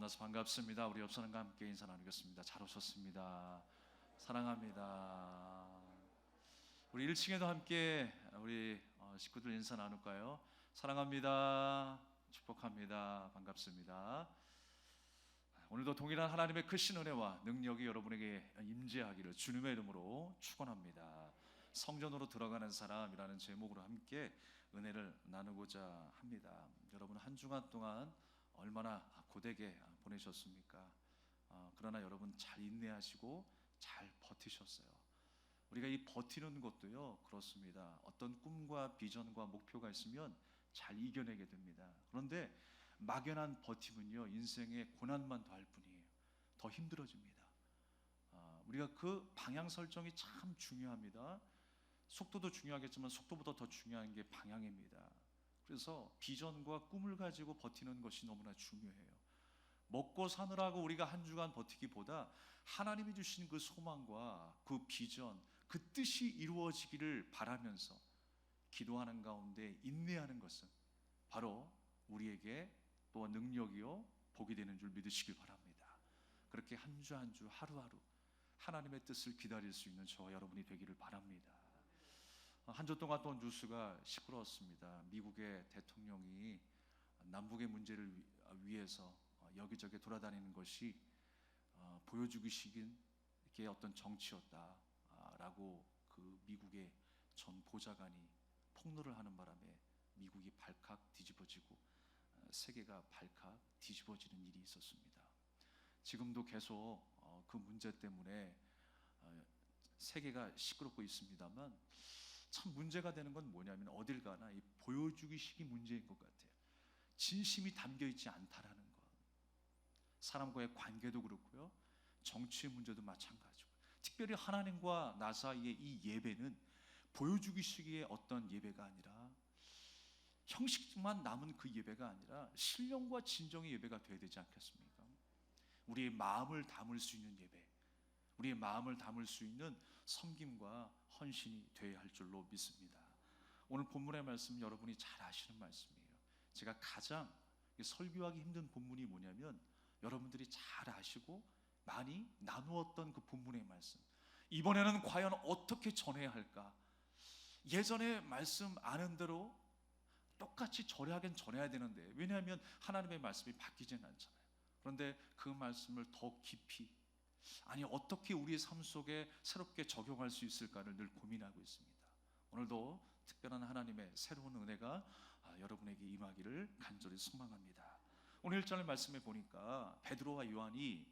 만나서 반갑습니다. 우리 옆 사람과 함께 인사 나누겠습니다. 잘 오셨습니다. 사랑합니다. 우리 1층에도 함께 우리 식구들 인사 나눌까요? 사랑합니다. 축복합니다. 반갑습니다. 오늘도 동일한 하나님의 크신 은혜와 능력이 여러분에게 임재하기를 주님의 이름으로 축원합니다. 성전으로 들어가는 사람이라는 제목으로 함께 은혜를 나누고자 합니다. 여러분 한 주간 동안 얼마나 고되게 보내셨습니까? 그러나 여러분 잘 인내하시고 잘 버티셨어요. 우리가 이 버티는 것도요 그렇습니다. 어떤 꿈과 비전과 목표가 있으면 잘 이겨내게 됩니다. 그런데 막연한 버팀은요 인생의 고난만 더할 뿐이에요. 더 힘들어집니다. 우리가 그 방향 설정이 참 중요합니다. 속도도 중요하겠지만 속도보다 더 중요한 게 방향입니다. 그래서 비전과 꿈을 가지고 버티는 것이 너무나 중요해요. 먹고 사느라고 우리가 한 주간 버티기보다 하나님이 주신 그 소망과 그 비전, 그 뜻이 이루어지기를 바라면서 기도하는 가운데 인내하는 것은 바로 우리에게 또 능력이요 복이 되는 줄 믿으시길 바랍니다. 그렇게 한 주 한 주 하루하루 하나님의 뜻을 기다릴 수 있는 저와 여러분이 되기를 바랍니다. 한 주 동안 또 뉴스가 시끄러웠습니다. 미국의 대통령이 남북의 문제를 위해서 여기저기 돌아다니는 것이 보여주기식인 게 어떤 정치였다라고 그 미국의 전 보좌관이 폭로를 하는 바람에 미국이 발칵 뒤집어지고 세계가 발칵 뒤집어지는 일이 있었습니다. 지금도 계속 그 문제 때문에 세계가 시끄럽고 있습니다만 참 문제가 되는 건 뭐냐면 어딜 가나 이 보여주기식이 문제인 것 같아요. 진심이 담겨 있지 않다라는 것. 사람과의 관계도 그렇고요. 정치의 문제도 마찬가지고. 특별히 하나님과 나 사이의 이 예배는 보여주기식의 어떤 예배가 아니라 형식만 남은 그 예배가 아니라 신령과 진정의 예배가 되어야 되지 않겠습니까? 우리의 마음을 담을 수 있는 예배, 우리의 마음을 담을 수 있는 섬김과 헌신이 되어야 할 줄로 믿습니다. 오늘 본문의 말씀 여러분이 잘 아시는 말씀이에요. 제가 가장 설교하기 힘든 본문이 뭐냐면 여러분들이 잘 아시고 많이 나누었던 그 본문의 말씀. 이번에는 과연 어떻게 전해야 할까? 예전에 말씀 아는 대로 똑같이 절하긴 전해야 되는데 왜냐하면 하나님의 말씀이 바뀌지는 않잖아요. 그런데 그 말씀을 더 깊이 아니 어떻게 우리의 삶 속에 새롭게 적용할 수 있을까를 늘 고민하고 있습니다. 오늘도 특별한 하나님의 새로운 은혜가 여러분에게 임하기를 간절히 소망합니다. 오늘 1절 말씀에 보니까 베드로와 요한이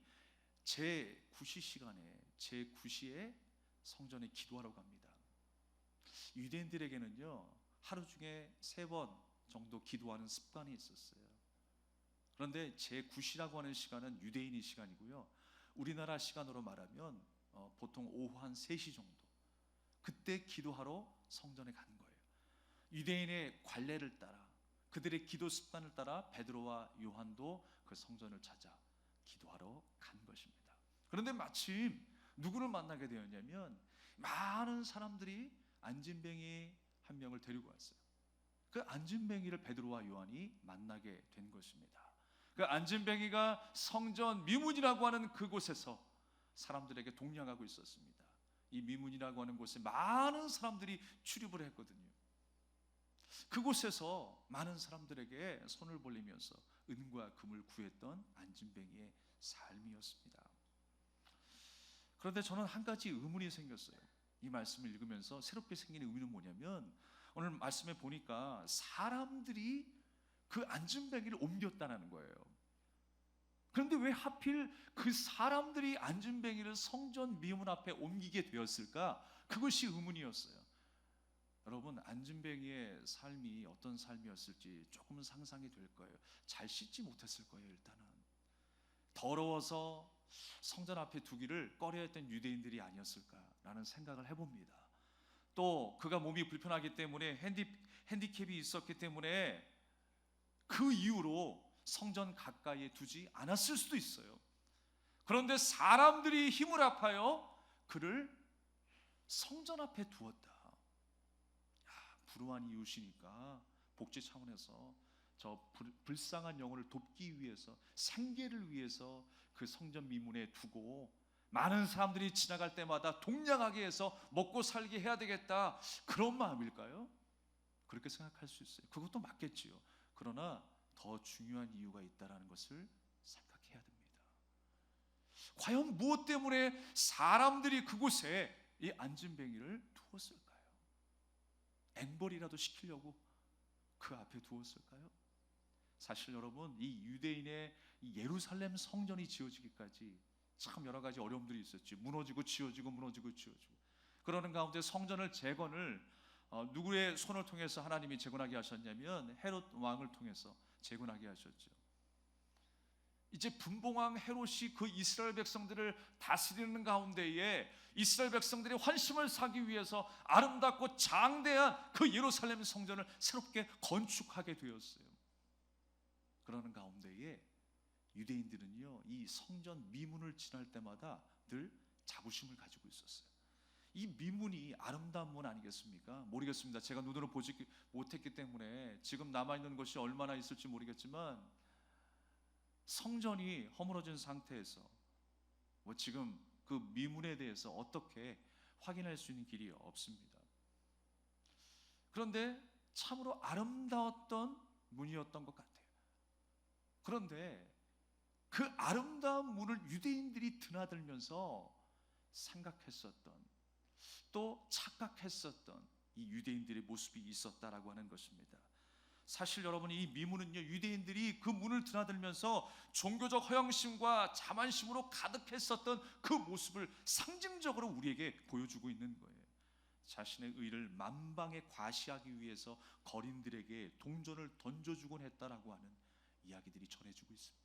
제9시 시간에 제9시에 성전에 기도하러 갑니다. 유대인들에게는요 하루 중에 3번 정도 기도하는 습관이 있었어요. 그런데 제9시라고 하는 시간은 유대인의 시간이고요, 우리나라 시간으로 말하면 보통 오후 한 3시 정도, 그때 기도하러 성전에 간 거예요. 유대인의 관례를 따라 그들의 기도 습관을 따라 베드로와 요한도 그 성전을 찾아 기도하러 간 것입니다. 그런데 마침 누구를 만나게 되었냐면 많은 사람들이 안진뱅이 한 명을 데리고 왔어요. 그 안진뱅이를 베드로와 요한이 만나게 된 것입니다. 그 안진뱅이가 성전 미문이라고 하는 그곳에서 사람들에게 동냥하고 있었습니다. 이 미문이라고 하는 곳에 많은 사람들이 출입을 했거든요. 그곳에서 많은 사람들에게 손을 벌리면서 은과 금을 구했던 안진뱅이의 삶이었습니다. 그런데 저는 한 가지 의문이 생겼어요. 이 말씀을 읽으면서 새롭게 생긴 의문은 뭐냐면 오늘 말씀에 보니까 사람들이 그 안진뱅이를 옮겼다는 거예요. 그런데 왜 하필 그 사람들이 안진뱅이를 성전 미문 앞에 옮기게 되었을까? 그것이 의문이었어요. 여러분 안진뱅이의 삶이 어떤 삶이었을지 조금은 상상이 될 거예요. 잘 씻지 못했을 거예요. 일단은 더러워서 성전 앞에 두기를 꺼려했던 유대인들이 아니었을까라는 생각을 해봅니다. 또 그가 몸이 불편하기 때문에 핸디캡이 있었기 때문에 그 이유로 성전 가까이에 두지 않았을 수도 있어요. 그런데 사람들이 힘을 합하여 그를 성전 앞에 두었다. 불우한 이웃이니까 복지 차원에서 저 불쌍한 영혼을 돕기 위해서, 생계를 위해서 그 성전 미문에 두고 많은 사람들이 지나갈 때마다 동냥하게 해서 먹고 살게 해야 되겠다, 그런 마음일까요? 그렇게 생각할 수 있어요. 그것도 맞겠지요. 그러나 더 중요한 이유가 있다는 것을 생각해야 됩니다. 과연 무엇 때문에 사람들이 그곳에 이 안진뱅이를 두었을까요? 앵벌이라도 시키려고 그 앞에 두었을까요? 사실 여러분, 이 유대인의 이 예루살렘 성전이 지어지기까지 참 여러 가지 어려움들이 있었죠. 무너지고 지어지고 무너지고 지어지고. 그러는 가운데 성전을 재건을 누구의 손을 통해서 하나님이 재건하게 하셨냐면 헤롯 왕을 통해서 재건하게 하셨죠. 이제 분봉왕 헤롯이 그 이스라엘 백성들을 다스리는 가운데에 이스라엘 백성들이 환심을 사기 위해서 아름답고 장대한 그 예루살렘 성전을 새롭게 건축하게 되었어요. 그러는 가운데에 유대인들은요, 이 성전 미문을 지날 때마다 늘 자부심을 가지고 있었어요. 이 미문이 아름다운 문 아니겠습니까? 모르겠습니다. 제가 눈으로 보지 못했기 때문에 지금 남아있는 것이 얼마나 있을지 모르겠지만, 성전이 허물어진 상태에서 지금 그 미문에 대해서 어떻게 확인할 수 있는 길이 없습니다. 그런데 참으로 아름다웠던 문이었던 것 같아요. 그런데 그 아름다운 문을 유대인들이 드나들면서 생각했었던, 또 착각했었던 이 유대인들의 모습이 있었다라고 하는 것입니다. 사실 여러분, 이 미문은요, 유대인들이 그 문을 드나들면서 종교적 허영심과 자만심으로 가득했었던 그 모습을 상징적으로 우리에게 보여주고 있는 거예요. 자신의 의를 만방에 과시하기 위해서 거린들에게 동전을 던져주곤 했다라고 하는 이야기들이 전해지고 있습니다.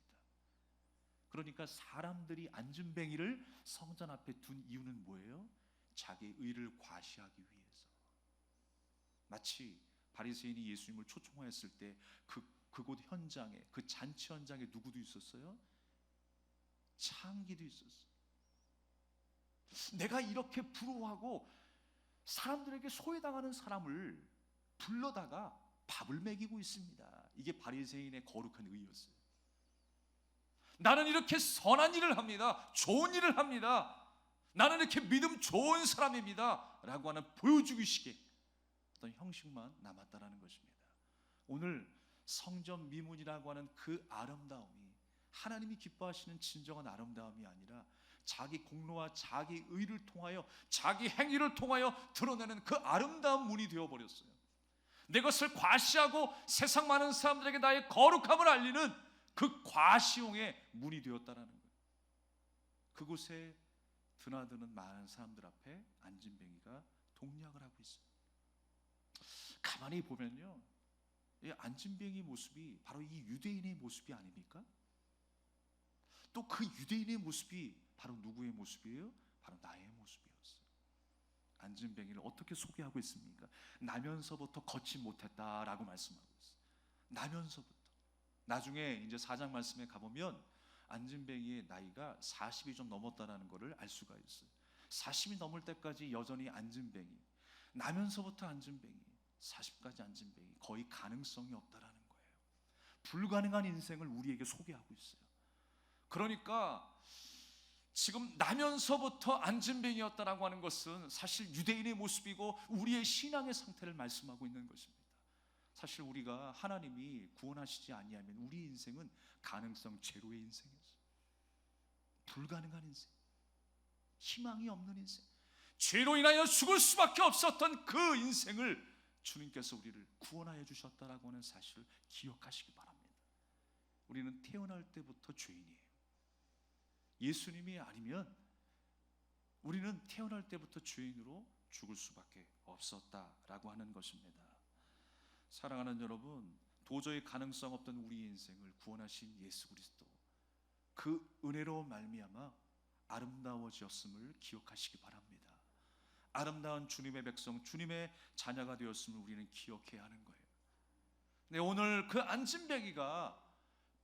그러니까 사람들이 안진뱅이를 성전 앞에 둔 이유는 뭐예요? 자기의 의를 과시하기 위해서. 마치 바리새인이 예수님을 초청하였을 때 그곳 현장에, 그 잔치 현장에 누구도 있었어요? 창기도 있었어요. 내가 이렇게 부러워하고 사람들에게 소외당하는 사람을 불러다가 밥을 먹이고 있습니다. 이게 바리새인의 거룩한 의였어요. 나는 이렇게 선한 일을 합니다. 좋은 일을 합니다. 나는 이렇게 믿음 좋은 사람입니다 라고 하는 보여주기식의 어떤 형식만 남았다라는 것입니다. 오늘 성전 미문이라고 하는 그 아름다움이 하나님이 기뻐하시는 진정한 아름다움이 아니라 자기 공로와 자기 의를 통하여, 자기 행위를 통하여 드러내는 그 아름다운 문이 되어버렸어요. 내 것을 과시하고 세상 많은 사람들에게 나의 거룩함을 알리는 그 과시용의 문이 되었다라는 거예요. 그곳에 드나드는 많은 사람들 앞에 안진뱅이가 동냥을 하고 있어요. 가만히 보면요, 이 안진뱅이 모습이 바로 이 유대인의 모습이 아닙니까? 또 그 유대인의 모습이 바로 누구의 모습이에요? 바로 나의 모습이었어요. 안진뱅이를 어떻게 소개하고 있습니까? 나면서부터 걷지 못했다라고 말씀하고 있어요. 나면서부터. 나중에 이제 4장 말씀에 가보면 안진뱅이의 나이가 40이 좀 넘었다는 것을 알 수가 있어요. 40이 넘을 때까지 여전히 안진뱅이, 나면서부터 안진뱅이, 40까지 안진뱅이, 거의 가능성이 없다라는 거예요. 불가능한 인생을 우리에게 소개하고 있어요. 그러니까 지금 나면서부터 안진뱅이였다라고 하는 것은 사실 유대인의 모습이고 우리의 신앙의 상태를 말씀하고 있는 것입니다. 사실 우리가 하나님이 구원하시지 아니하면 우리 인생은 가능성 제로의 인생이었어요. 불가능한 인생, 희망이 없는 인생, 죄로 인하여 죽을 수밖에 없었던 그 인생을 주님께서 우리를 구원하여 주셨다라고 하는 사실을 기억하시기 바랍니다. 우리는 태어날 때부터 죄인이에요. 예수님이 아니면 우리는 태어날 때부터 죄인으로 죽을 수밖에 없었다라고 하는 것입니다. 사랑하는 여러분, 도저히 가능성 없던 우리 인생을 구원하신 예수 그리스도, 그 은혜로 말미암아 아름다워졌음을 기억하시기 바랍니다. 아름다운 주님의 백성, 주님의 자녀가 되었음을 우리는 기억해야 하는 거예요. 네, 오늘 그 안진뱅이가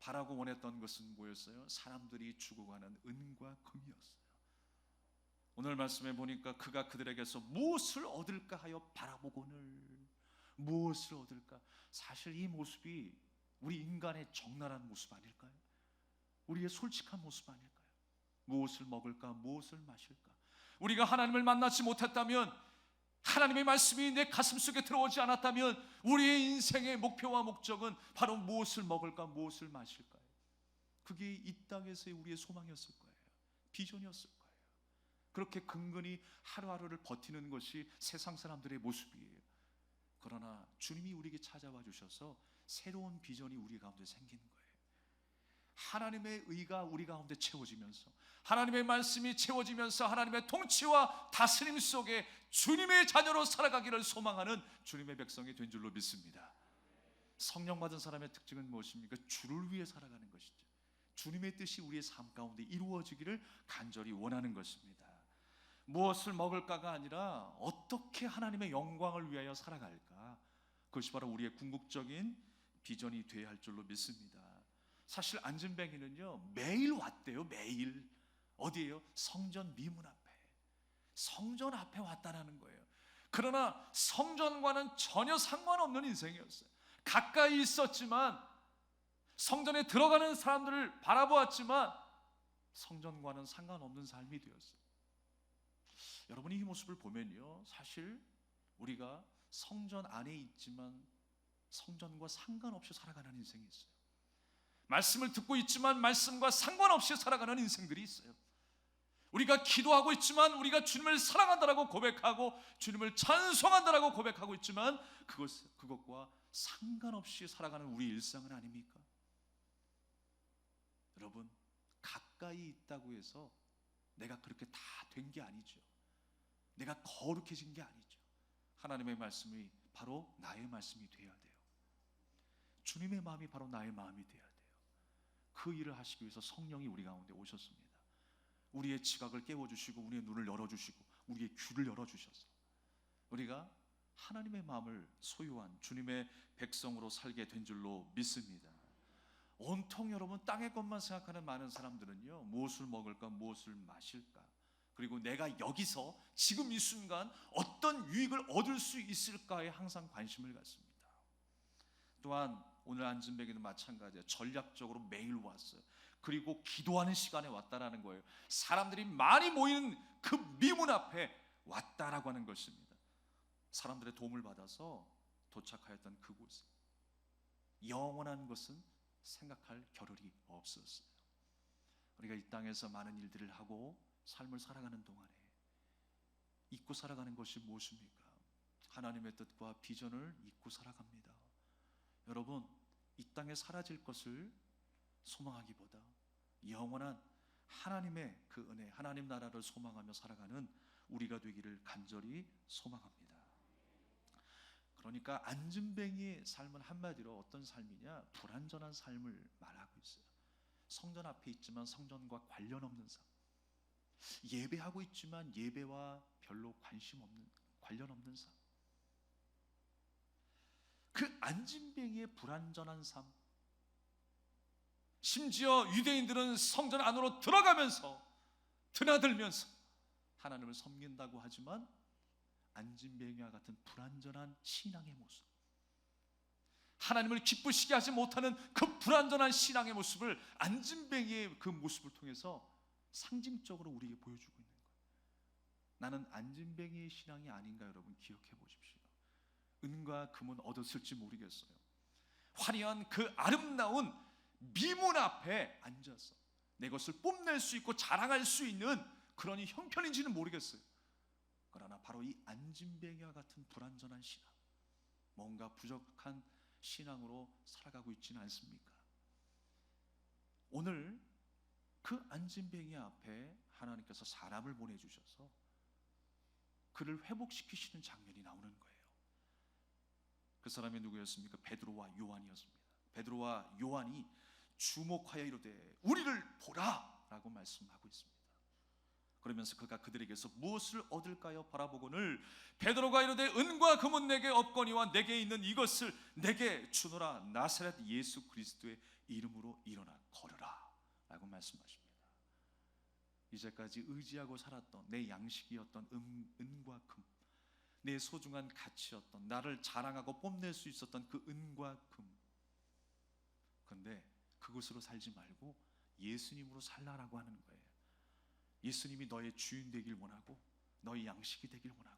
바라고 원했던 것은 뭐였어요? 사람들이 죽어가는 은과 금이었어요. 오늘 말씀에 보니까 그가 그들에게서 무엇을 얻을까 하여 바라보거늘. 무엇을 얻을까? 사실 이 모습이 우리 인간의 적나라한 모습 아닐까요? 우리의 솔직한 모습 아닐까요? 무엇을 먹을까? 무엇을 마실까? 우리가 하나님을 만나지 못했다면, 하나님의 말씀이 내 가슴 속에 들어오지 않았다면, 우리의 인생의 목표와 목적은 바로 무엇을 먹을까? 무엇을 마실까요? 그게 이 땅에서의 우리의 소망이었을 거예요. 비전이었을 거예요. 그렇게 근근히 하루하루를 버티는 것이 세상 사람들의 모습이에요. 그러나 주님이 우리에게 찾아와 주셔서 새로운 비전이 우리 가운데 생기는 거예요. 하나님의 의가 우리 가운데 채워지면서, 하나님의 말씀이 채워지면서, 하나님의 통치와 다스림 속에 주님의 자녀로 살아가기를 소망하는 주님의 백성이 된 줄로 믿습니다. 성령 받은 사람의 특징은 무엇입니까? 주를 위해 살아가는 것이죠. 주님의 뜻이 우리의 삶 가운데 이루어지기를 간절히 원하는 것입니다. 무엇을 먹을까가 아니라 어떻게 하나님의 영광을 위하여 살아갈까, 그것이 바로 우리의 궁극적인 비전이 되어야 할 줄로 믿습니다. 사실 안진뱅이는요, 매일 왔대요. 매일. 어디에요? 성전 미문 앞에. 성전 앞에 왔다라는 거예요. 그러나 성전과는 전혀 상관없는 인생이었어요. 가까이 있었지만, 성전에 들어가는 사람들을 바라보았지만 성전과는 상관없는 삶이 되었어요. 여러분이 이 모습을 보면요, 사실 우리가 성전 안에 있지만 성전과 상관없이 살아가는 인생이 있어요. 말씀을 듣고 있지만 말씀과 상관없이 살아가는 인생들이 있어요. 우리가 기도하고 있지만, 우리가 주님을 사랑한다라고 고백하고 주님을 찬송한다라고 고백하고 있지만 그것과 상관없이 살아가는 우리 일상은 아닙니까? 여러분, 가까이 있다고 해서 내가 그렇게 다 된 게 아니죠. 내가 거룩해진 게 아니죠. 하나님의 말씀이 바로 나의 말씀이 되어야 돼요. 주님의 마음이 바로 나의 마음이 되어야 돼요. 그 일을 하시기 위해서 성령이 우리 가운데 오셨습니다. 우리의 지각을 깨워주시고, 우리의 눈을 열어주시고, 우리의 귀를 열어주셔서 우리가 하나님의 마음을 소유한 주님의 백성으로 살게 된 줄로 믿습니다. 온통 여러분 땅의 것만 생각하는 많은 사람들은요, 무엇을 먹을까, 무엇을 마실까, 그리고 내가 여기서 지금 이 순간 어떤 유익을 얻을 수 있을까에 항상 관심을 갖습니다. 또한 오늘 안진뱅이도 마찬가지예요. 전략적으로 매일 왔어요. 그리고 기도하는 시간에 왔다라는 거예요. 사람들이 많이 모이는 그 미문 앞에 왔다라고 하는 것입니다. 사람들의 도움을 받아서 도착하였던 그곳에 영원한 것은 생각할 겨를이 없었어요. 우리가 이 땅에서 많은 일들을 하고 삶을 살아가는 동안에 잊고 살아가는 것이 무엇입니까? 하나님의 뜻과 비전을 잊고 살아갑니다. 여러분, 이 땅에 사라질 것을 소망하기보다 영원한 하나님의 그 은혜, 하나님 나라를 소망하며 살아가는 우리가 되기를 간절히 소망합니다. 그러니까 안진뱅이의 삶은 한마디로 어떤 삶이냐? 불완전한 삶을 말하고 있어요. 성전 앞에 있지만 성전과 관련 없는 삶, 예배하고 있지만 예배와 별로 관련 없는 삶. 그 안진뱅이의 불완전한 삶, 심지어 유대인들은 성전 안으로 들어가면서 드나들면서 하나님을 섬긴다고 하지만 안진뱅이와 같은 불완전한 신앙의 모습, 하나님을 기쁘시게 하지 못하는 그 불완전한 신앙의 모습을 안진뱅이의 그 모습을 통해서 상징적으로 우리에게 보여주고 있는 거예요. 나는 안진뱅이의 신앙이 아닌가, 여러분 기억해 보십시오. 은과 금은 얻었을지 모르겠어요. 화려한 그 아름다운 미문 앞에 앉아서 내 것을 뽐낼 수 있고 자랑할 수 있는 그런 형편인지는 모르겠어요. 그러나 바로 이 안진뱅이와 같은 불완전한 신앙, 뭔가 부족한 신앙으로 살아가고 있지는 않습니까? 오늘 그 안진뱅이 앞에 하나님께서 사람을 보내주셔서 그를 회복시키시는 장면이 나오는 거예요. 그 사람이 누구였습니까? 베드로와 요한이었습니다. 베드로와 요한이 주목하여 이르되 우리를 보라 라고 말씀하고 있습니다. 그러면서 그가 그들에게서 무엇을 얻을까요? 바라보거늘 베드로가 이르되 은과 금은 내게 없거니와 내게 있는 이것을 내게 주노라. 나사렛 예수 그리스도의 이름으로 일어나 걸으라 라고 말씀하십니다. 이제까지 의지하고 살았던 내 양식이었던 은과 금, 내 소중한 가치였던, 나를 자랑하고 뽐낼 수 있었던 그 은과 금, 그런데 그것으로 살지 말고 예수님으로 살라라고 하는 거예요. 예수님이 너의 주인 되길 원하고 너의 양식이 되길 원하고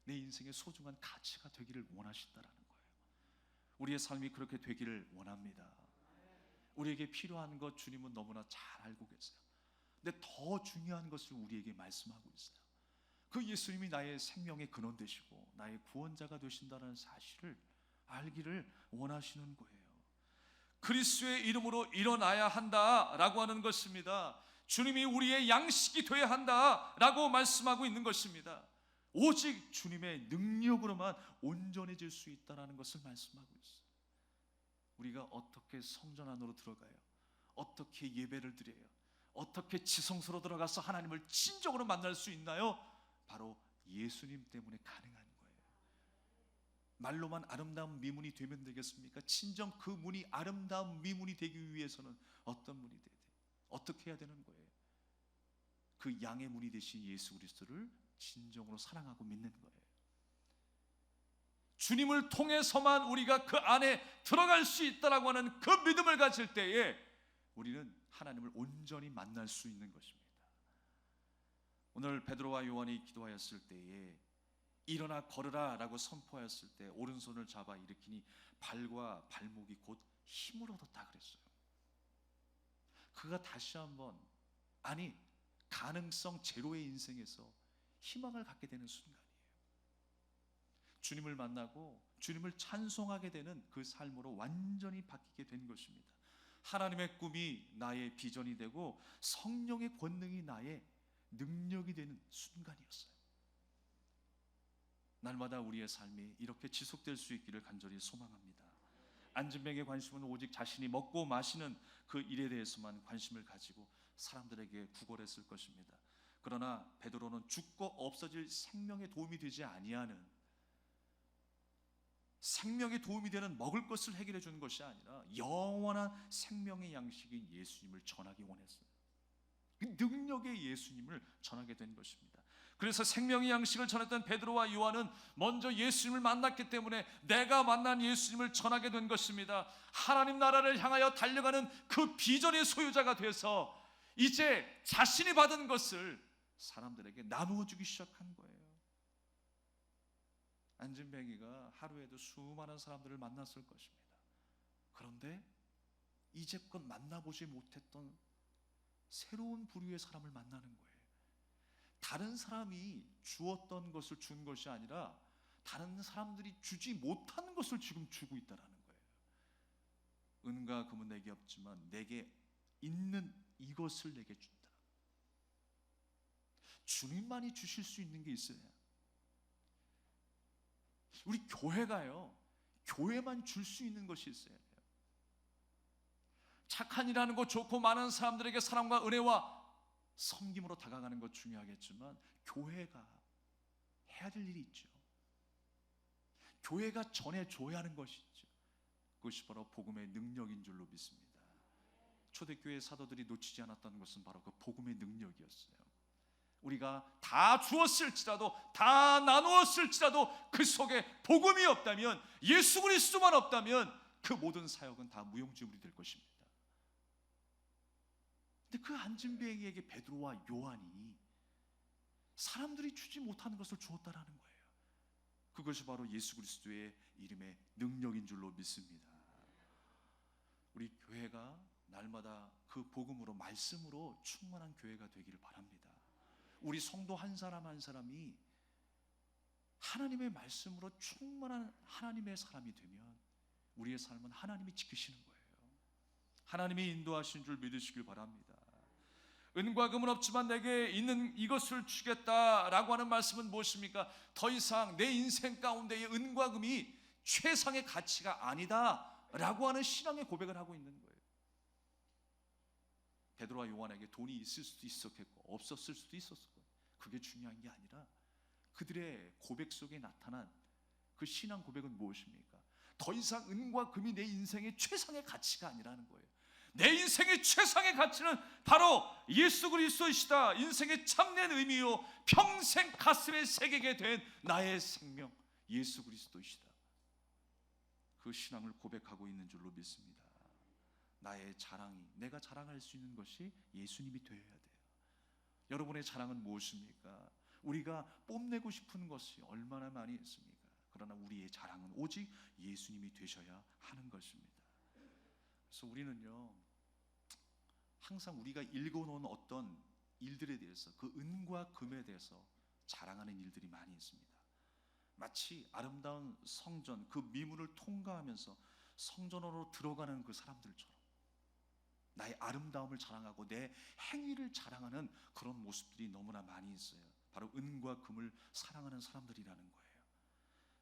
내 인생의 소중한 가치가 되기를 원하신다라는 거예요. 우리의 삶이 그렇게 되기를 원합니다. 우리에게 필요한 것 주님은 너무나 잘 알고 계세요. 근데 더 중요한 것을 우리에게 말씀하고 있어요. 그 예수님이 나의 생명의 근원 되시고 나의 구원자가 되신다는 사실을 알기를 원하시는 거예요. 그리스도의 이름으로 일어나야 한다라고 하는 것입니다. 주님이 우리의 양식이 되어야 한다라고 말씀하고 있는 것입니다. 오직 주님의 능력으로만 온전해질 수 있다는 것을 말씀하고 있어요. 우리가 어떻게 성전 안으로 들어가요? 어떻게 예배를 드려요? 어떻게 지성소로 들어가서 하나님을 진정으로 만날 수 있나요? 바로 예수님 때문에 가능한 거예요. 말로만 아름다운 미문이 되면 되겠습니까? 진정 그 문이 아름다운 미문이 되기 위해서는 어떤 문이 돼야 돼요? 어떻게 해야 되는 거예요? 그 양의 문이 되신 예수 그리스도를 진정으로 사랑하고 믿는 거예요. 주님을 통해서만 우리가 그 안에 들어갈 수 있다라고 하는 그 믿음을 가질 때에 우리는 하나님을 온전히 만날 수 있는 것입니다. 오늘 베드로와 요한이 기도하였을 때에 일어나 걸으라 라고 선포하였을 때 오른손을 잡아 일으키니 발과 발목이 곧 힘을 얻었다 그랬어요. 그가 다시 한번 가능성 제로의 인생에서 희망을 갖게 되는 순간이에요. 주님을 만나고 주님을 찬송하게 되는 그 삶으로 완전히 바뀌게 된 것입니다. 하나님의 꿈이 나의 비전이 되고 성령의 권능이 나의 능력이 되는 순간이었어요. 날마다 우리의 삶이 이렇게 지속될 수 있기를 간절히 소망합니다. 안진뱅의 관심은 오직 자신이 먹고 마시는 그 일에 대해서만 관심을 가지고 사람들에게 구걸했을 것입니다. 그러나 베드로는 죽고 없어질 생명에 도움이 되지 아니하는, 생명에 도움이 되는 먹을 것을 해결해 주는 것이 아니라 영원한 생명의 양식인 예수님을 전하기 원했어요. 그 능력의 예수님을 전하게 된 것입니다. 그래서 생명의 양식을 전했던 베드로와 요한은 먼저 예수님을 만났기 때문에 내가 만난 예수님을 전하게 된 것입니다. 하나님 나라를 향하여 달려가는 그 비전의 소유자가 돼서 이제 자신이 받은 것을 사람들에게 나누어 주기 시작한 거예요. 안진뱅이가 하루에도 수많은 사람들을 만났을 것입니다. 그런데 이제껏 만나보지 못했던 새로운 부류의 사람을 만나는 거예요. 다른 사람이 주었던 것을 준 것이 아니라 다른 사람들이 주지 못한 것을 지금 주고 있다는 거예요. 은과 금은 내게 없지만 내게 있는 이것을 내게 준다. 주님만이 주실 수 있는 게 있어요. 우리 교회가요, 교회만 줄 수 있는 것이 있어요. 착한 일하는 것 좋고 많은 사람들에게 사랑과 은혜와 섬김으로 다가가는 것 중요하겠지만 교회가 해야 될 일이 있죠. 교회가 전해줘야 하는 것이 있죠. 그것이 바로 복음의 능력인 줄로 믿습니다. 초대교회 사도들이 놓치지 않았던 것은 바로 그 복음의 능력이었어요. 우리가 다 주었을지라도 다 나누었을지라도 그 속에 복음이 없다면, 예수 그리스도만 없다면 그 모든 사역은 다 무용지물이 될 것입니다. 근데 그 안진뱅이에게 베드로와 요한이 사람들이 주지 못하는 것을 주었다라는 거예요. 그것이 바로 예수 그리스도의 이름의 능력인 줄로 믿습니다. 우리 교회가 날마다 그 복음으로, 말씀으로 충만한 교회가 되기를 바랍니다. 우리 성도 한 사람 한 사람이 하나님의 말씀으로 충만한 하나님의 사람이 되면 우리의 삶은 하나님이 지키시는 거예요. 하나님이 인도하신 줄 믿으시길 바랍니다. 은과 금은 없지만 내게 있는 이것을 주겠다라고 하는 말씀은 무엇입니까? 더 이상 내 인생 가운데의 은과 금이 최상의 가치가 아니다라고 하는 신앙의 고백을 하고 있는 거예요. 베드로와 요한에게 돈이 있을 수도 있었겠고 없었을 수도 있었을 거예요. 그게 중요한 게 아니라 그들의 고백 속에 나타난 그 신앙 고백은 무엇입니까? 더 이상 은과 금이 내 인생의 최상의 가치가 아니라는 거예요. 내 인생의 최상의 가치는 바로 예수 그리스도이시다. 인생의 참된 의미요, 평생 가슴에 새기게 된 나의 생명 예수 그리스도이시다. 그 신앙을 고백하고 있는 줄로 믿습니다. 나의 자랑이, 내가 자랑할 수 있는 것이 예수님이 되어야 돼요. 여러분의 자랑은 무엇입니까? 우리가 뽐내고 싶은 것이 얼마나 많이 있습니까? 그러나 우리의 자랑은 오직 예수님이 되셔야 하는 것입니다. 그래서 우리는요, 항상 우리가 읽어놓은 어떤 일들에 대해서, 그 은과 금에 대해서 자랑하는 일들이 많이 있습니다. 마치 아름다운 성전, 그 미문을 통과하면서 성전으로 들어가는 그 사람들처럼 나의 아름다움을 자랑하고 내 행위를 자랑하는 그런 모습들이 너무나 많이 있어요. 바로 은과 금을 사랑하는 사람들이라는 거예요.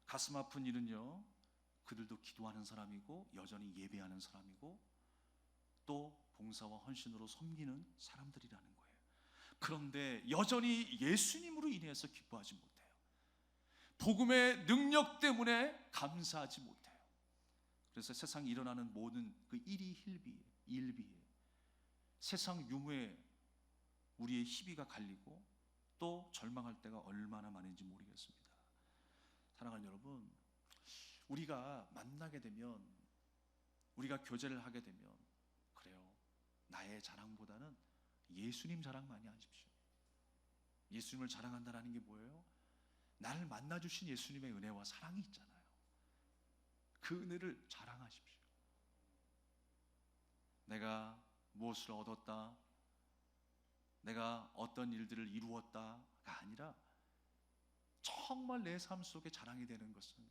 가슴 아픈 일은요, 그들도 기도하는 사람이고 여전히 예배하는 사람이고 또 봉사와 헌신으로 섬기는 사람들이라는 거예요. 그런데 여전히 예수님으로 인해서 기뻐하지 못해요. 복음의 능력 때문에 감사하지 못해요. 그래서 세상에 일어나는 모든 그 일비에 세상 유무에 우리의 희비가 갈리고 또 절망할 때가 얼마나 많은지 모르겠습니다. 사랑하는 여러분, 우리가 만나게 되면, 우리가 교제를 하게 되면, 그래요, 나의 자랑보다는 예수님 자랑 많이 하십시오. 예수님을 자랑한다는 게 뭐예요? 나를 만나주신 예수님의 은혜와 사랑이 있잖아요. 그 은혜를 자랑하십시오. 내가 무엇을 얻었다, 내가 어떤 일들을 이루었다가 아니라 정말 내 삶 속에 자랑이 되는 것은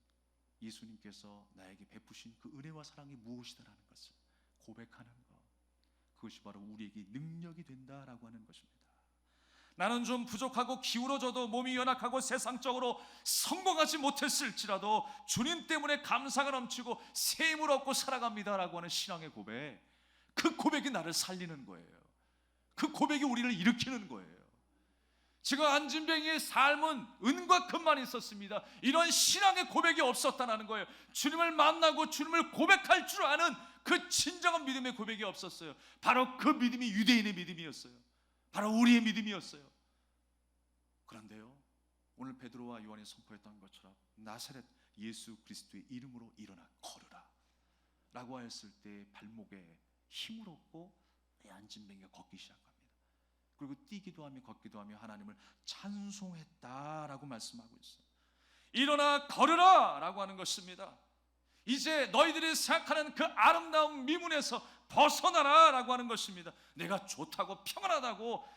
예수님께서 나에게 베푸신 그 은혜와 사랑이 무엇이다라는 것을 고백하는 것, 그것이 바로 우리에게 능력이 된다라고 하는 것입니다. 나는 좀 부족하고 기울어져도 몸이 연약하고 세상적으로 성공하지 못했을지라도 주님 때문에 감사가 넘치고 새 힘을 얻고 살아갑니다라고 하는 신앙의 고백, 그 고백이 나를 살리는 거예요. 그 고백이 우리를 일으키는 거예요. 지금 안진뱅이의 삶은 은과 금만 있었습니다. 이런 신앙의 고백이 없었다는 거예요. 주님을 만나고 주님을 고백할 줄 아는 그 진정한 믿음의 고백이 없었어요. 바로 그 믿음이 유대인의 믿음이었어요. 바로 우리의 믿음이었어요. 그런데요, 오늘 베드로와 요한이 선포했던 것처럼 나사렛 예수 그리스도의 이름으로 일어나 걸으라 라고 했을 때 발목에 힘을 얻고 안진뱅이가 걷기 시작합니다. 그리고 뛰기도 하며 걷기도 하며 하나님을 찬송했다라고 말씀하고 있어요. 일어나 걸으라 라고 하는 것입니다. 이제 너희들이 생각하는 그 아름다운 미문에서 벗어나라 라고 하는 것입니다. 내가 좋다고 평안하다고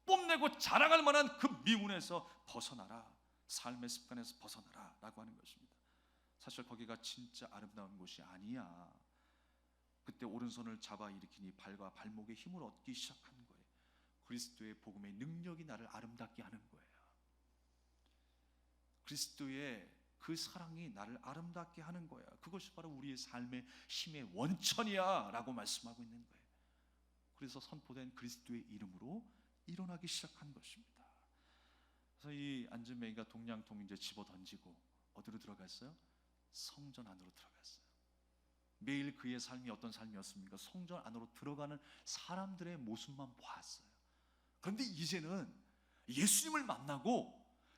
뽐내고 자랑할 만한 그 미문에서 벗어나라, 삶의 습관에서 벗어나라 라고 하는 것입니다. 사실 거기가 진짜 아름다운 곳이 아니야. 그때 오른손을 잡아 일으키니 발과 발목에 힘을 얻기 시작한 거예요. 그리스도의 복음의 능력이 나를 아름답게 하는 거예요. 그리스도의 그 사랑이 나를 아름답게 하는 거야. 그것이 바로 우리의 삶의 힘의 원천이야 라고 말씀하고 있는 거예요. 그래서 선포된 그리스도의 이름으로 일어나기 시작한 것입니다. 그래서 이 안진뱅이가 동냥통 이제 집어 던지고 어디로 들어갔어요? 성전 안으로 들어갔어요. 매일 그의 삶이 어떤 삶이었습니까? 성전 안으로 들어가는 사람들의 모습만 보았어요. 그런데 이제는 예수님을 만나고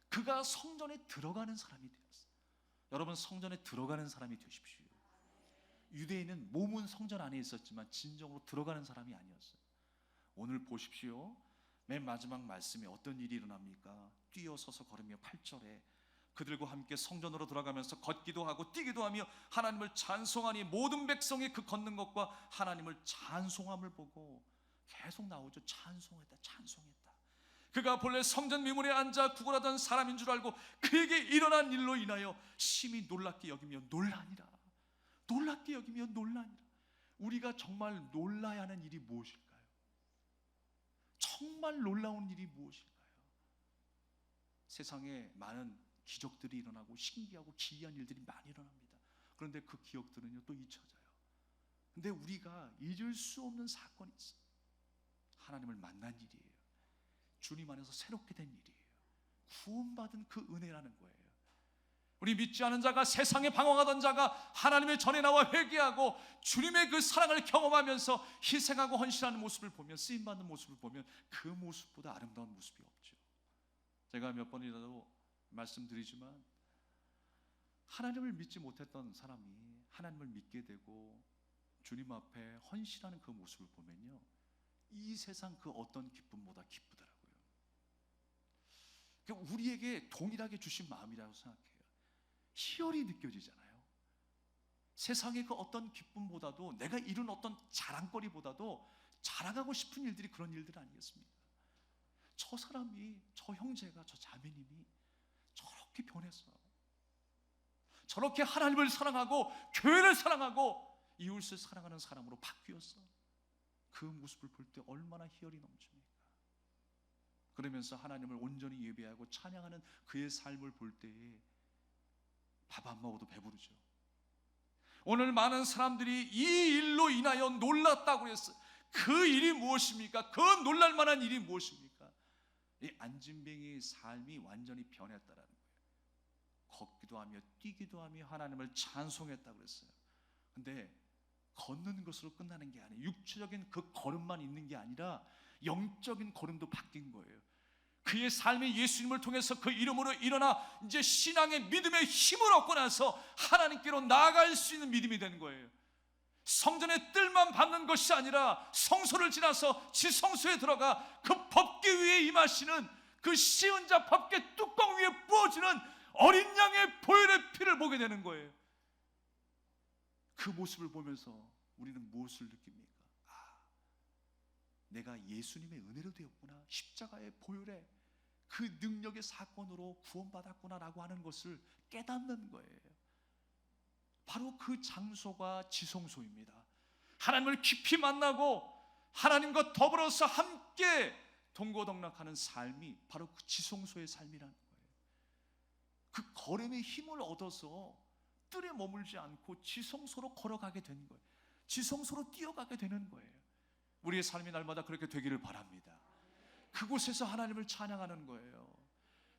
그가 성전에 들어가는 사람이 되었어요. 여러분, 성전에 들어가는 사람이 되십시오. 유대인은 몸은 성전 안에 있었지만 진정으로 들어가는 사람이 아니었어요. 오늘 보십시오. 맨 마지막 말씀에 어떤 일이 일어납니까? 뛰어서서 걸으며 8절에 그들과 함께 성전으로 들어가면서 걷기도 하고 뛰기도 하며 하나님을 찬송하니 모든 백성이 그 걷는 것과 하나님을 찬송함을 보고 계속 나오죠. 찬송했다, 찬송했다. 그가 본래 성전 미문에 앉아 구걸하던 사람인 줄 알고 그에게 일어난 일로 인하여 심히 놀랍게 여기며 놀라니라. 놀랍게 여기며 놀라니라. 우리가 정말 놀라야 하는 일이 무엇일까요? 정말 놀라운 일이 무엇일까요? 세상에 많은 기적들이 일어나고 신기하고 기이한 일들이 많이 일어납니다. 그런데 그 기억들은요 또 잊혀져요. 근데 우리가 잊을 수 없는 사건이 있어요. 하나님을 만난 일이에요. 주님 안에서 새롭게 된 일이에요. 구원받은 그 은혜라는 거예요. 우리 믿지 않은 자가, 세상에 방황하던 자가 하나님의 전에 나와 회개하고 주님의 그 사랑을 경험하면서 희생하고 헌신하는 모습을 보면, 쓰임받는 모습을 보면 그 모습보다 아름다운 모습이 없죠. 제가 몇 번이라도 말씀드리지만 하나님을 믿지 못했던 사람이 하나님을 믿게 되고 주님 앞에 헌신하는 그 모습을 보면요, 이 세상 그 어떤 기쁨보다 기쁘더라고요. 그러니까 우리에게 동일하게 주신 마음이라고 생각해요. 희열이 느껴지잖아요. 세상의 그 어떤 기쁨보다도, 내가 이룬 어떤 자랑거리보다도 자랑하고 싶은 일들이 그런 일들 아니겠습니까? 저 사람이, 저 형제가, 저 자매님이 저렇게 변했어, 저렇게 하나님을 사랑하고 교회를 사랑하고 이웃을 사랑하는 사람으로 바뀌었어. 그 모습을 볼 때 얼마나 희열이 넘칩니까? 그러면서 하나님을 온전히 예배하고 찬양하는 그의 삶을 볼 때에 밥 안 먹어도 배부르죠. 오늘 많은 사람들이 이 일로 인하여 놀랐다고 했어요. 그 일이 무엇입니까? 그 놀랄 만한 일이 무엇입니까? 이 안진뱅이의 삶이 완전히 변했다라는 거예요. 걷기도 하며 뛰기도 하며 하나님을 찬송했다고 그랬어요. 근데 걷는 것으로 끝나는 게 아니에요. 육체적인 그 걸음만 있는 게 아니라 영적인 걸음도 바뀐 거예요. 그의 삶이 예수님을 통해서 그 이름으로 일어나 이제 신앙의 믿음의 힘을 얻고 나서 하나님께로 나아갈 수 있는 믿음이 되는 거예요. 성전의 뜰만 받는 것이 아니라 성소를 지나서 지성소에 들어가 그 법궤 위에 임하시는 그 시은자 법궤 뚜껑 위에 부어지는 어린 양의 보혈의 피를 보게 되는 거예요. 그 모습을 보면서 우리는 무엇을 느낍니까? 내가 예수님의 은혜로 되었구나, 십자가의 보혈의 그 능력의 사건으로 구원받았구나라고 하는 것을 깨닫는 거예요. 바로 그 장소가 지성소입니다. 하나님을 깊이 만나고 하나님과 더불어서 함께 동고동락하는 삶이 바로 그 지성소의 삶이라는 거예요. 그 걸음의 힘을 얻어서 뜰에 머물지 않고 지성소로 걸어가게 되는 거예요. 지성소로 뛰어가게 되는 거예요. 우리의 삶이 날마다 그렇게 되기를 바랍니다. 그곳에서 하나님을 찬양하는 거예요.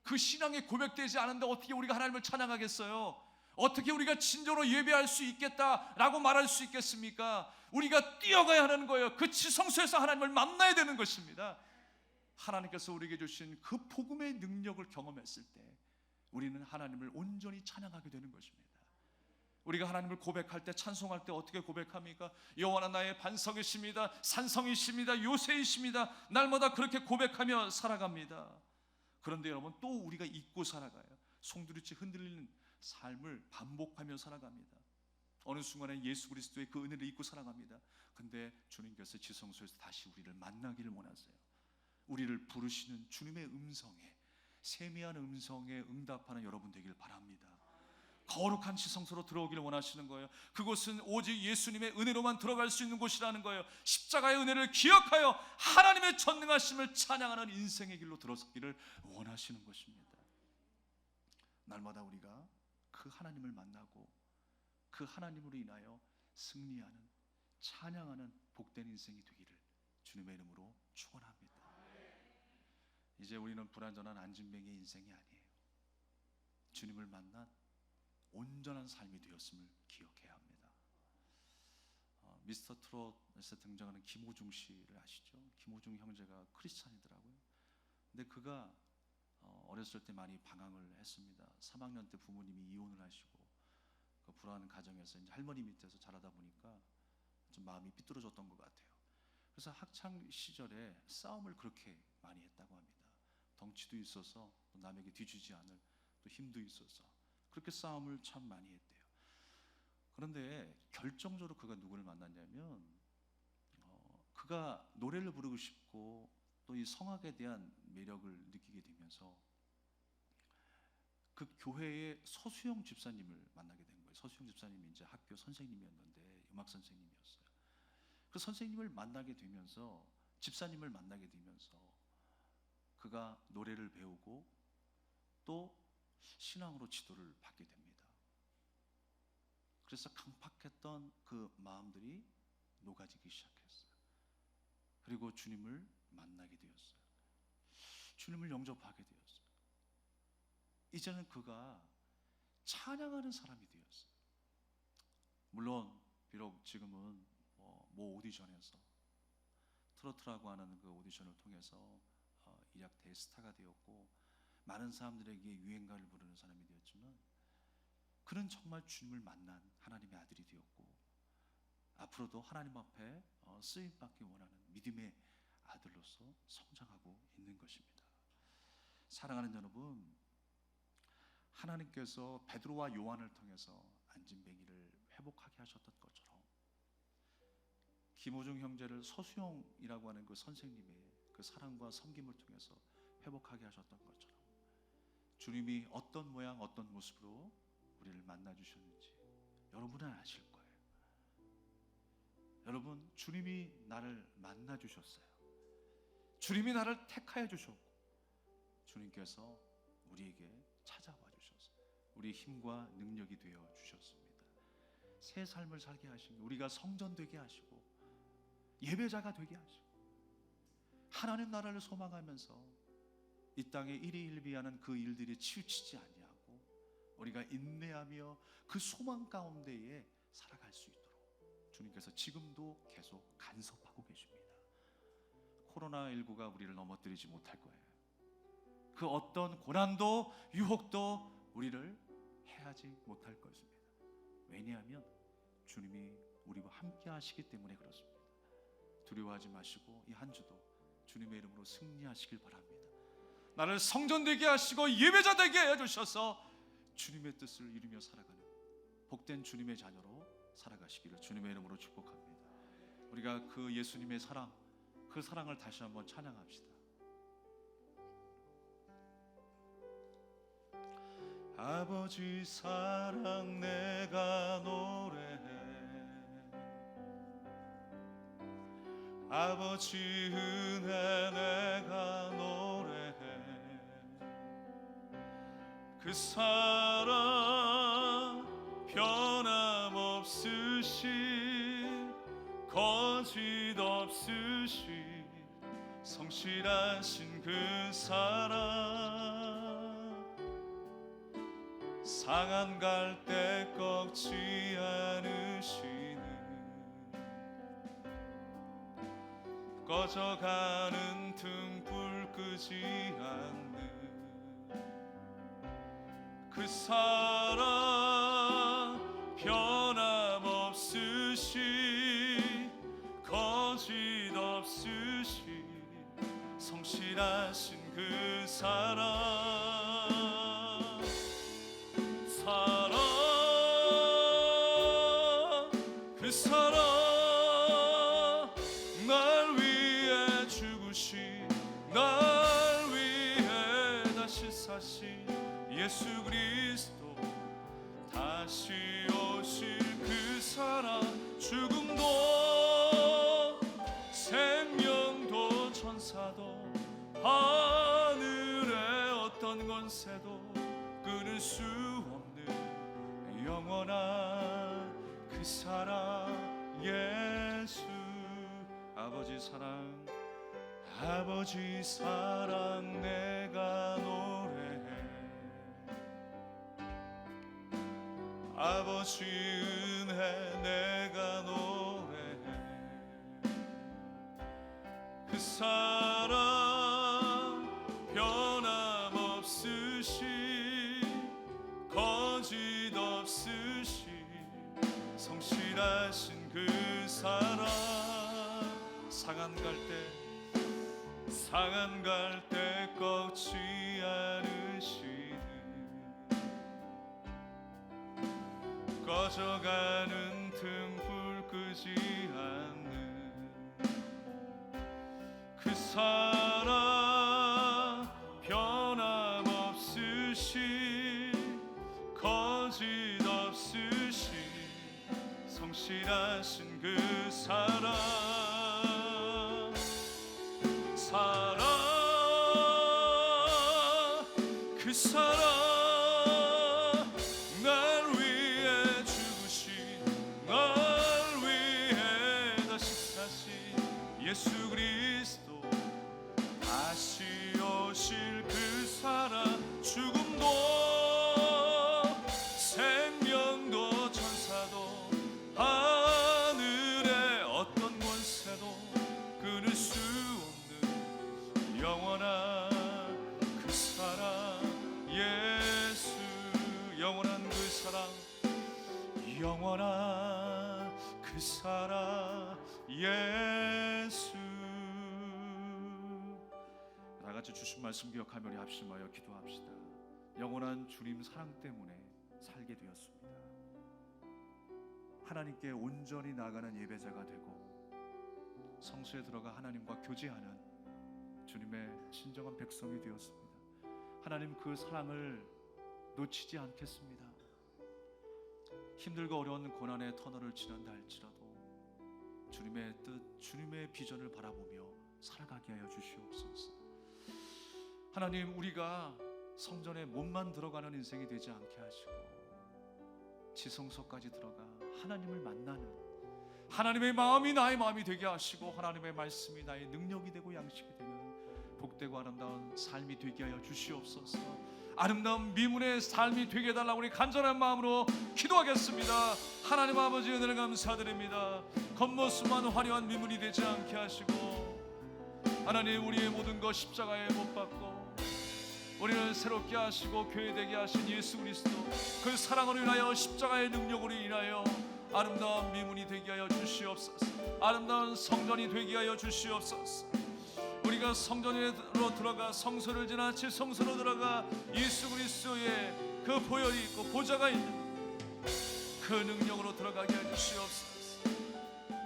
그 신앙이 고백되지 않은데 어떻게 우리가 하나님을 찬양하겠어요? 어떻게 우리가 진정으로 예배할 수 있겠다라고 말할 수 있겠습니까? 우리가 뛰어가야 하는 거예요. 그 지성소에서 하나님을 만나야 되는 것입니다. 하나님께서 우리에게 주신 그 복음의 능력을 경험했을 때 우리는 하나님을 온전히 찬양하게 되는 것입니다. 우리가 하나님을 고백할 때, 찬송할 때 어떻게 고백합니까? 여호와는 나의 반석이십니다, 산성이십니다, 요새이십니다. 날마다 그렇게 고백하며 살아갑니다. 그런데 여러분, 또 우리가 잊고 살아가요. 송두리째 흔들리는 삶을 반복하며 살아갑니다. 어느 순간에 예수 그리스도의 그 은혜를 잊고 살아갑니다. 근데 주님께서 지성소에서 다시 우리를 만나기를 원하세요. 우리를 부르시는 주님의 음성에, 세미한 음성에 응답하는 여러분 되길 바랍니다. 거룩한 지성소로 들어오기를 원하시는 거예요. 그곳은 오직 예수님의 은혜로만 들어갈 수 있는 곳이라는 거예요. 십자가의 은혜를 기억하여 하나님의 전능하심을 찬양하는 인생의 길로 들어서기를 원하시는 것입니다. 날마다 우리가 그 하나님을 만나고 그 하나님으로 인하여 승리하는, 찬양하는 복된 인생이 되기를 주님의 이름으로 축원합니다. 이제 우리는 불완전한 안진뱅이의 인생이 아니에요. 주님을 만난 온전한 삶이 되었음을 기억해야 합니다. 미스터 트롯에서 등장하는 김호중 씨를 아시죠? 김호중 형제가 크리스찬이더라고요. 근데 그가 어렸을 때 많이 방황을 했습니다. 3학년 때 부모님이 이혼을 하시고 그 불안한 가정에서 이제 할머니 밑에서 자라다 보니까 좀 마음이 삐뚤어졌던 것 같아요. 그래서 학창 시절에 싸움을 그렇게 많이 했다고 합니다. 덩치도 있어서 또 남에게 뒤지지 않을 또 힘도 있어서 그렇게 싸움을 참 많이 했대요. 그런데 결정적으로 그가 누구를 만났냐면 그가 노래를 부르고 싶고 또 이 성악에 대한 매력을 느끼게 되면서 그 교회의 서수영 집사님을 만나게 된 거예요. 서수영 집사님이 이제 학교 선생님이었는데 음악 선생님이었어요. 그 선생님을 만나게 되면서, 집사님을 만나게 되면서 그가 노래를 배우고 또 신앙으로 지도를 받게 됩니다. 그래서 강팍했던 그 마음들이 녹아지기 시작했어요. 그리고 주님을 만나게 되었어요. 주님을 영접하게 되었어요. 이제는 그가 찬양하는 사람이 되었어요. 물론 비록 지금은 모 오디션에서 트로트라고 하는 그 오디션을 통해서 일약 대스타가 되었고 많은 사람들에게 유행가를 부르는 사람이 되었지만 그는 정말 주님을 만난 하나님의 아들이 되었고 앞으로도 하나님 앞에 쓰임받기 원하는 믿음의 아들로서 성장하고 있는 것입니다. 사랑하는 여러분, 하나님께서 베드로와 요한을 통해서 안진뱅이를 회복하게 하셨던 것처럼 김호중 형제를 서수영이라고 하는 그 선생님의 그 사랑과 섬김을 통해서 회복하게 하셨던 것처럼 주님이 어떤 모양 어떤 모습으로 우리를 만나 주셨는지 여러분은 아실 거예요. 여러분, 주님이 나를 만나 주셨어요. 주님이 나를 택하여 주셨고 주님께서 우리에게 찾아와 주셨어요. 우리의 힘과 능력이 되어 주셨습니다. 새 삶을 살게 하시고 우리가 성전되게 하시고 예배자가 되게 하시고 하나님 나라를 소망하면서 이 땅에 일희일비하는 그 일들이 치우치지 아니하고 우리가 인내하며 그 소망 가운데에 살아갈 수 있도록 주님께서 지금도 계속 간섭하고 계십니다. 코로나19가 우리를 넘어뜨리지 못할 거예요. 그 어떤 고난도 유혹도 우리를 해하지 못할 것입니다. 왜냐하면 주님이 우리와 함께 하시기 때문에 그렇습니다. 두려워하지 마시고 이 한 주도 주님의 이름으로 승리하시길 바랍니다. 나를 성전되게 하시고 예배자 되게 해주셔서 주님의 뜻을 이루며 살아가는 복된 주님의 자녀로 살아가시기를 주님의 이름으로 축복합니다. 우리가 그 예수님의 사랑, 그 사랑을 다시 한번 찬양합시다. 아버지 사랑 내가 노래해, 아버지 은혜 내가 노래해. 그 사랑 변함없으신 거짓 없으신 성실하신 그 사랑, 상한 갈대 꺾지 않으시는 꺼져가는 등불 끄지 않는 그 사랑 변함없으신 거짓 없으신 성실하신 그 사랑, 사랑 그 사랑 날 위해 죽으신 날 위해 다시 사신 예수 그리스도 다시 오실 그 사랑, 죽음도 생명도 천사도 하늘의 어떤 권세도 끊을 수 없는 영원한 그 사랑 예수. 아버지 사랑, 아버지 사랑 내가 노래해, 아버지 은혜 내가 노래해. 그 사랑 변함없으신 거짓 없으신 성실하신 그 사랑, 상한 갈대 꺾지 않으시는 꺼져가는 등불 끄지 않는 그 사랑 변함없으신 거짓 없으신 성실하신 그 사랑, 사랑 그 사랑 날 위해 죽으신 날 위해 다시 사신 예수 그리스도 다시 오실 그 사랑, 죽음도 생명도 천사도 하늘의 어떤 권세도 끊을 수 영원한 그 사랑 주신 말씀 기억하며 우리 합심하여 기도합시다. 영원한 주님 사랑 때문에 살게 되었습니다. 하나님께 온전히 나아가는 예배자가 되고 성수에 들어가 하나님과 교제하는 주님의 진정한 백성이 되었습니다. 하나님 그 사랑을 놓치지 않겠습니다. 힘들고 어려운 고난의 터널을 지난다 할지라도 주님의 뜻, 주님의 비전을 바라보며 살아가게 하여 주시옵소서. 하나님, 우리가 성전에 몸만 들어가는 인생이 되지 않게 하시고 지성소까지 들어가 하나님을 만나는 하나님의 마음이 나의 마음이 되게 하시고 하나님의 말씀이 나의 능력이 되고 양식이 되는 복되고 아름다운 삶이 되게 하여 주시옵소서. 아름다운 미문의 삶이 되게 해달라고 우리 간절한 마음으로 기도하겠습니다. 하나님 아버지, 은혜를 감사드립니다. 겉모습만 화려한 미문이 되지 않게 하시고 하나님, 우리의 모든 것 십자가에 못 박고 우리를 새롭게 하시고 교회되게 하신 예수 그리스도, 그 사랑으로 인하여 십자가의 능력으로 인하여 아름다운 미문이 되게 하여 주시옵소서. 아름다운 성전이 되게 하여 주시옵소서. 우리가 성전으로 들어가 성소를 지나 지성소로 들어가 예수 그리스도의 그 보혈이 있고 보좌가 있는 그 능력으로 들어가게 해 주시옵소서.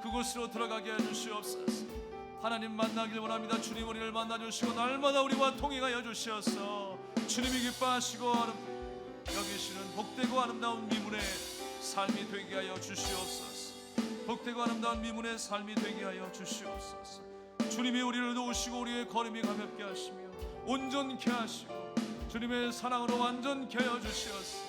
그곳으로 들어가게 해 주시옵소서. 하나님 만나길 원합니다. 주님 우리를 만나주시고 날마다 우리와 통행하여 주시옵소서. 주님이 기뻐하시고 여기시는 복되고 아름다운 미문의 삶이 되게 하여 주시옵소서. 복되고 아름다운 미문의 삶이 되게 하여 주시옵소서. 주님이 우리를 도우시고 우리의 걸음이 가볍게 하시며 온전케 하시고 주님의 사랑으로 완전케 하여 주시옵소서.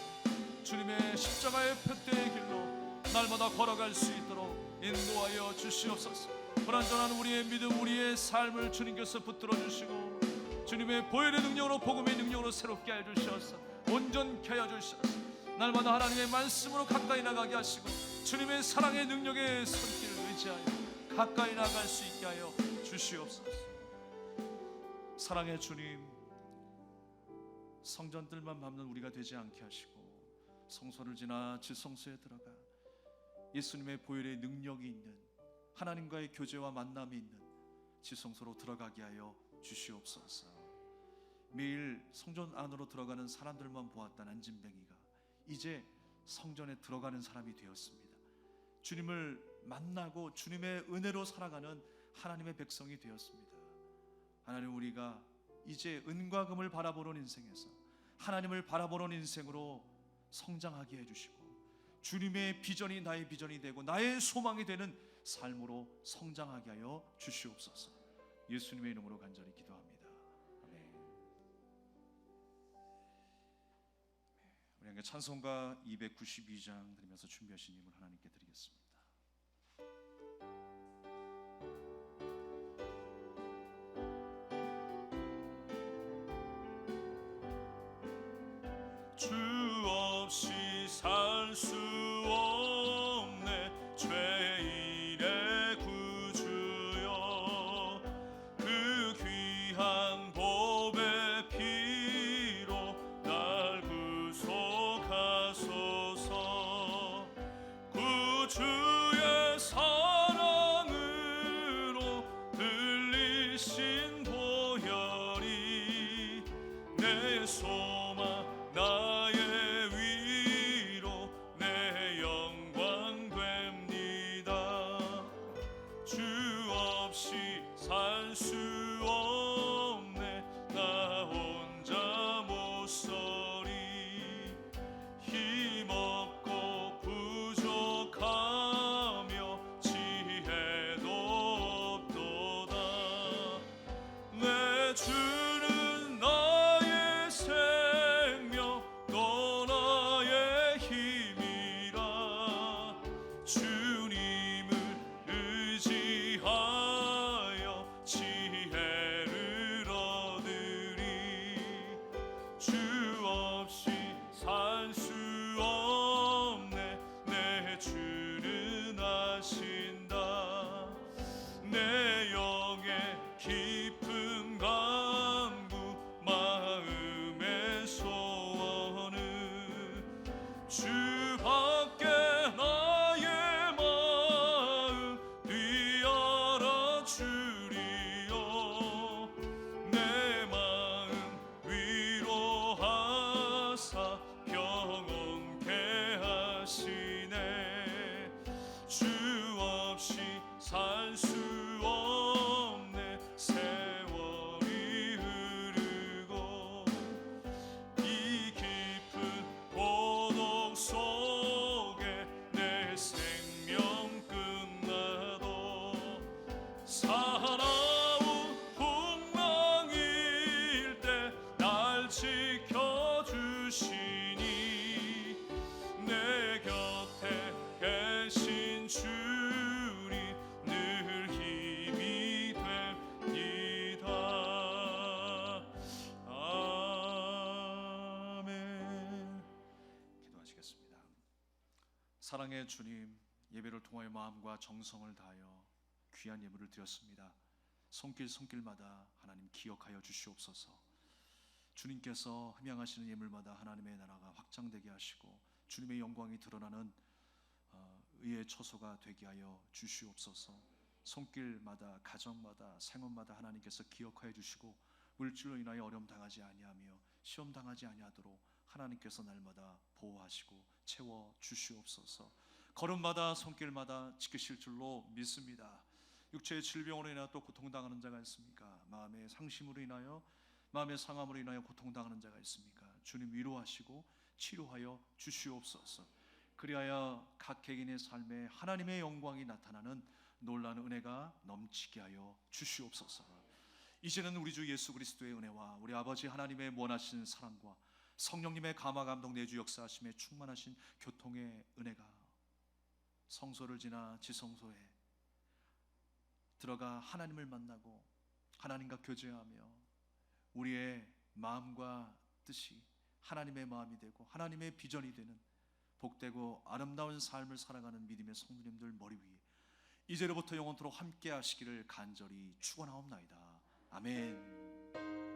주님의 십자가의 표대의 길로 날마다 걸어갈 수 있도록 인도하여 주시옵소서. 불완전한 우리의 믿음, 우리의 삶을 주님께서 붙들어 주시고 주님의 보혈의 능력으로, 복음의 능력으로 새롭게 하여 주시옵소서. 온전케 하여 주시옵소서. 날마다 하나님의 말씀으로 가까이 나가게 하시고 주님의 사랑의 능력의 손길을 의지하여 가까이 나갈 수 있게 하여 주시옵소서. 사랑의 주님, 성전들만 밟는 우리가 되지 않게 하시고 성소를 지나 지성소에 들어가 예수님의 보혈의 능력이 있는 하나님과의 교제와 만남이 있는 지성소로 들어가게 하여 주시옵소서. 매일 성전 안으로 들어가는 사람들만 보았던 안진뱅이가 이제 성전에 들어가는 사람이 되었습니다. 주님을 만나고 주님의 은혜로 살아가는 하나님의 백성이 되었습니다. 하나님, 우리가 이제 은과 금을 바라보는 인생에서 하나님을 바라보는 인생으로 성장하게 해주시고 주님의 비전이 나의 비전이 되고 나의 소망이 되는 삶으로 성장하게 하여 주시옵소서. 예수님의 이름으로 간절히 기도합니다. 아멘. 우리 함께 찬송가 292장 드리면서 준비하신 힘을 하나님께 드리겠습니다. 주 없이 살 수 없네 죄인의 구주여, 그 귀한 보배 피로 날 구속하소서. 구주의 사랑으로 들리신 보혈이 내 소망 나의 위로 내 영광 됩니다. 주 없이 살 수 없네 나 혼자 못 서리. 힘없고 부족하며 지혜도 없도다. 내 주는 나의 새 사랑의 주님, 예배를 통하여 마음과 정성을 다하여 귀한 예물을 드렸습니다. 손길마다 하나님 기억하여 주시옵소서. 주님께서 흠양하시는 예물마다 하나님의 나라가 확장되게 하시고 주님의 영광이 드러나는 의의 처소가 되게 하여 주시옵소서. 손길마다, 가정마다, 생업마다 하나님께서 기억하여 주시고 물질로 인하여 어려움 당하지 아니하며 시험 당하지 아니하도록 하나님께서 날마다 보호하시고 채워 주시옵소서. 걸음마다 손길마다 지키실 줄로 믿습니다. 육체의 질병으로 인하여 또 고통당하는 자가 있습니까? 마음의 상심으로 인하여, 마음의 상함으로 인하여 고통당하는 자가 있습니까? 주님 위로하시고 치료하여 주시옵소서. 그리하여 각 개인의 삶에 하나님의 영광이 나타나는 놀라운 은혜가 넘치게 하여 주시옵소서. 이제는 우리 주 예수 그리스도의 은혜와 우리 아버지 하나님의 원하신 사랑과 성령님의 감화 감동 내주 역사하심에 충만하신 교통의 은혜가 성소를 지나 지성소에 들어가 하나님을 만나고 하나님과 교제하며 우리의 마음과 뜻이 하나님의 마음이 되고 하나님의 비전이 되는 복되고 아름다운 삶을 살아가는 믿음의 성도님들 머리 위에 이제로부터 영원토록 함께 하시기를 간절히 축원하옵나이다. 아멘.